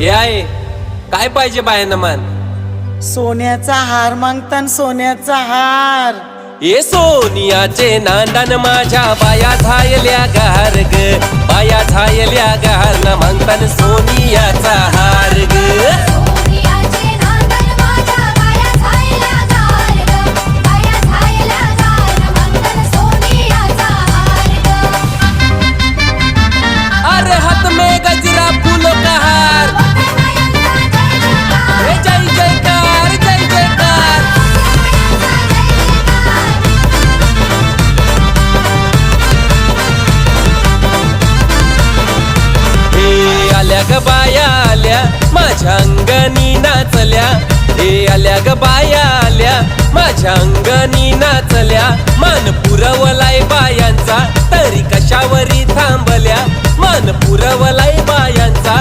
हे आहे काय पाहिजे बायानं मान? सोन्याचा हार मागतान सोन्याचा हार. ए सोनियाचे नांदान माझ्या बाया झायल्या गार ग, बाया झायल्या गार ना मागतान सोनियाचा हार ग. अरे हाथ में गजरा फूलों का हार, जय जयकार जय जयकार. हे आल्या ग बाया आल्या माझ्या अंगणी नाचल्या, हे आल्या ग बाया आल्या माझ्या अंगणी नाचल्या. मान पुरवलाय बायांचा तरी कशावरी थांबल्या, मान पुरवलाय बायांचा